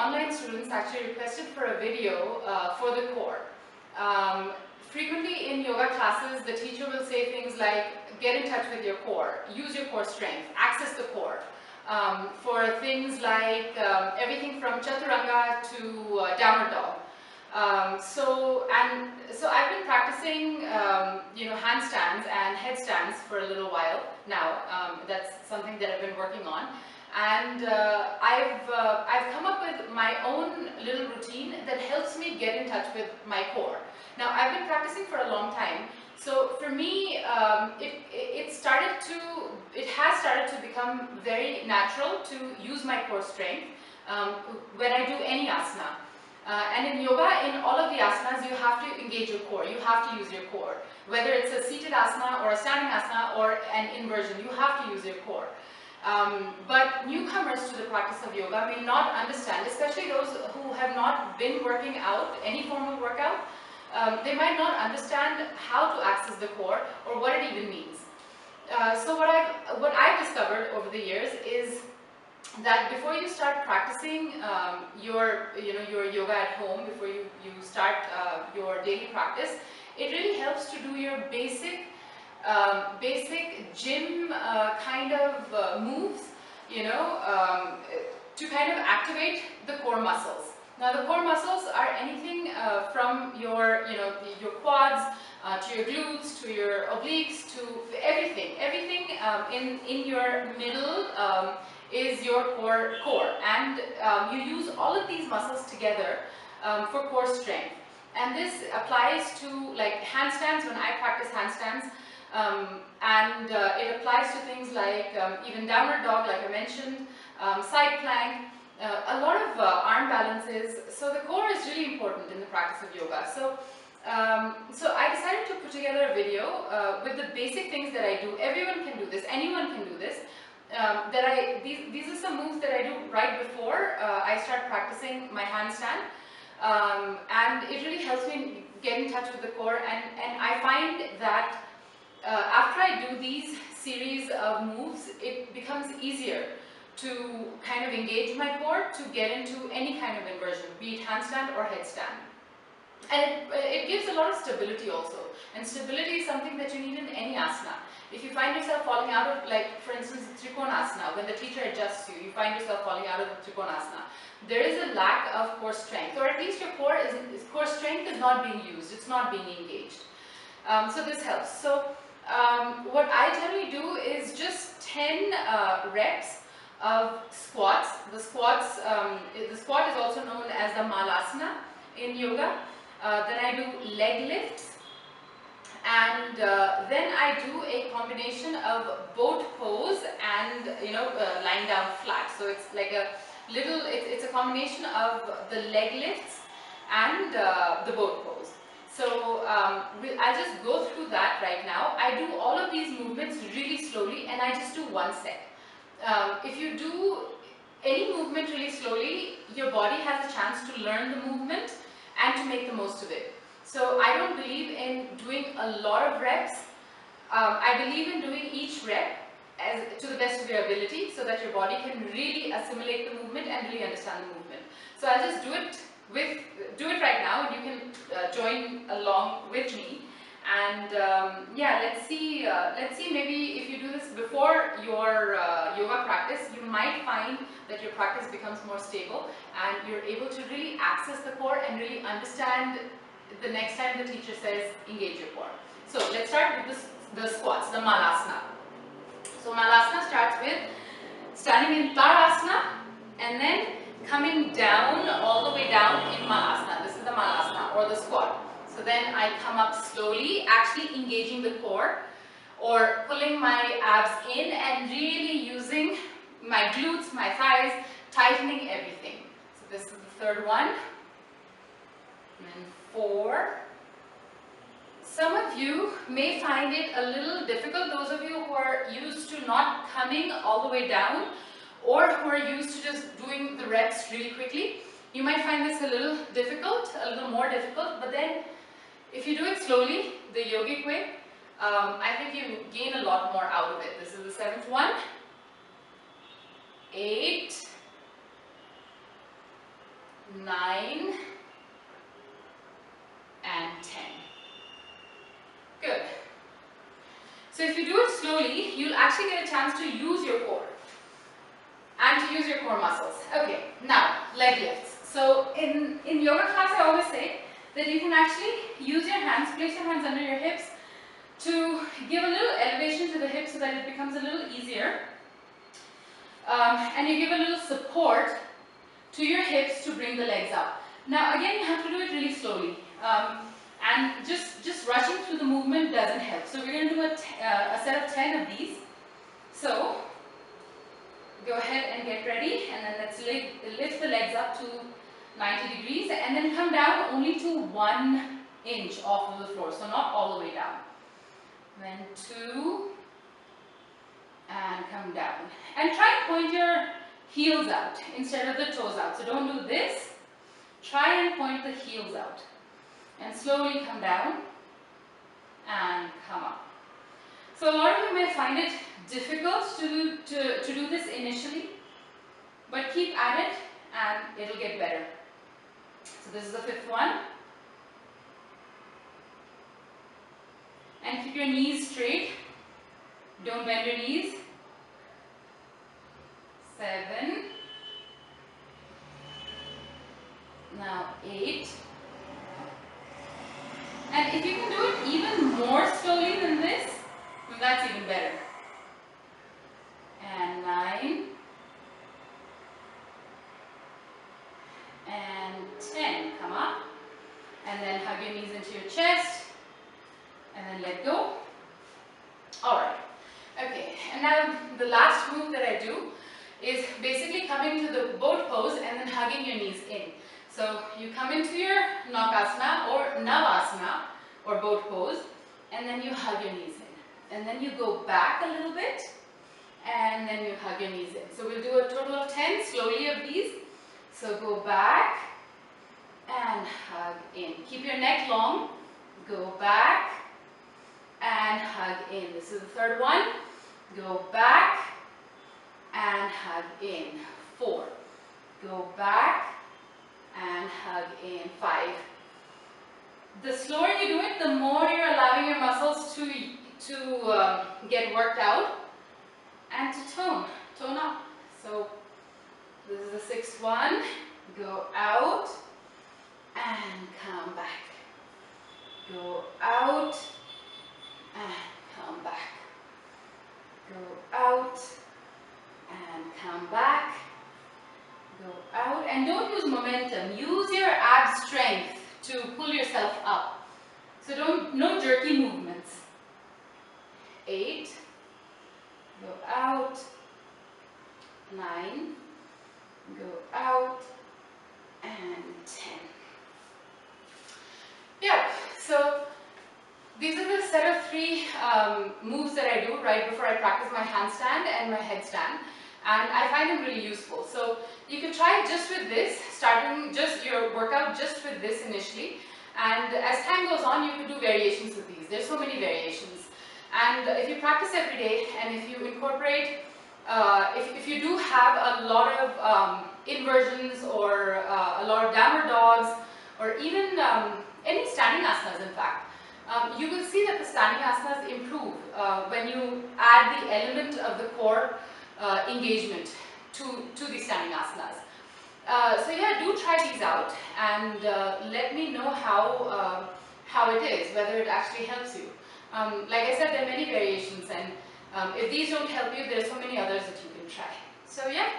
online students actually requested for a video for the core. Frequently in yoga classes, the teacher will say things like, get in touch with your core, use your core strength, access the core. For things like everything from chaturanga to downward dog. So I've been practicing, handstands and headstands for a little while now. That's something that I've been working on, and I've come up with my own little routine that helps me get in touch with my core. Now, I've been practicing for a long time, so for me, it has started to become very natural to use my core strength when I do any asana. And in yoga, in all of the asanas, you have to engage your core, you have to use your core. Whether it's a seated asana or a standing asana or an inversion, you have to use your core. But newcomers to the practice of yoga may not understand, especially those who have not been working out, any form of workout, they might not understand how to access the core or what it even means. So what I've discovered over the years is that before you start practicing your yoga at home, before you start your daily practice, it really helps to do your basic gym kind of moves, to kind of activate the core muscles. Now, the core muscles are anything from your quads to your glutes, to your obliques, to everything. Everything in your middle is your core, and you use all of these muscles together for core strength. And this applies to like handstands when I practice handstands, and it applies to things like even downward dog, like I mentioned, side plank. A lot of arm balances. So the core is really important in the practice of yoga. So I decided to put together a video with the basic things that I do. Everyone can do this. Anyone can do this. These are some moves that I do right before I start practicing my handstand, and it really helps me get in touch with the core. And I find that after I do these series of moves, it becomes easier to kind of engage my core to get into any kind of inversion, be it handstand or headstand. And it gives a lot of stability also. And stability is something that you need in any asana. If you find yourself falling out of, like for instance, Trikonasana, when the teacher adjusts you, you find yourself falling out of Trikonasana, there is a lack of core strength, or at least your core strength is not being used, it's not being engaged. So this helps. So what I generally do is just 10 reps of squats. The squat is also known as the malasana in yoga. Then I do leg lifts, and then I do a combination of boat pose and lying down flat. So it's like it's a combination of the leg lifts and the boat pose. So I'll just go through that right now. I do all of these movements really slowly, and I just do one set. If you do any movement really slowly, your body has a chance to learn the movement and to make the most of it. So I don't believe in doing a lot of reps. I believe in doing each rep to the best of your ability, so that your body can really assimilate the movement and really understand the movement. So I'll just do it right now, and you can join along with me. And yeah, let's see maybe if you do this before your yoga practice, you might find that your practice becomes more stable and you're able to really access the core and really understand the next time the teacher says engage your core. So let's start with the squats, the malasana. So malasana starts with standing in Tadasana and then coming down, all the way down in malasana. This is the malasana or the squat. So then I come up slowly, actually engaging the core, or pulling my abs in and really using my glutes, my thighs, tightening everything. So this is the third one. And then 4. Some of you may find it a little difficult, those of you who are used to not coming all the way down, or who are used to just doing the reps really quickly. You might find this a little difficult, a little more difficult, but then if you do it slowly, the yogic way, I think you gain a lot more out of it. This is the 7th one. 8, 9, and 10. Good. So if you do it slowly, you'll actually get a chance to use your core and to use your core muscles. Okay, now leg lifts. So in yoga class, I always say that you can actually use your hands, place your hands under your hips to give a little elevation to the hips so that it becomes a little easier. And you give a little support to your hips to bring the legs up. Now again, you have to do it really slowly. And just rushing through the movement doesn't help. So we're going to do a set of 10 of these. So go ahead and get ready, and then let's lift the legs up to 90 degrees and then come down only to 1 inch off of the floor, so not all the way down. Then 2, and come down. And try and point your heels out instead of the toes out. So don't do this. Try and point the heels out. And slowly come down and come up. So a lot of you may find it difficult to do this initially, but keep at it and it'll get better. So this is the 5th one. And keep your knees straight. Don't bend your knees. 7. Now 8. And if you can do it even more slowly than this, then that's even better. And 9. And 10. Come up. And then hug your knees into your chest. And then let go. Alright. Okay. And now the last move that I do is basically coming to the boat pose and then hugging your knees in. So you come into your Nakasana or Navasana or boat pose, and then you hug your knees in. And then you go back a little bit, and then you hug your knees in. So we'll do a total of 10 slowly of these. So go back and hug in. Keep your neck long. Go back and hug in. This is the 3rd one. Go back and hug in. 4. Go back and hug in. 5. The slower you do it, the more you're allowing your muscles to get worked out and to tone up. So this is the 6th one. Go out and come back. Go out and come back. Go out and come back. Go out, and don't use momentum. Use your ab strength to pull yourself up. So no jerky movements. 8. Go out. 9. Go out. And 10. Yeah, so these are the set of 3 moves that I do right before I practice my handstand and my headstand. And I find them really useful. So you could try just with this, starting just your workout just with this initially. And as time goes on, you could do variations with these. There's so many variations. And if you practice every day, and if you incorporate, if you do have a lot of inversions or a lot of downward dogs, or even any standing asanas in fact, you will see that the standing asanas improve when you add the element of the core engagement to the standing asanas. So yeah, do try these out and let me know how it is, whether it actually helps you. Like I said, there are many variations, and if these don't help you, there are so many others that you can try. So yeah.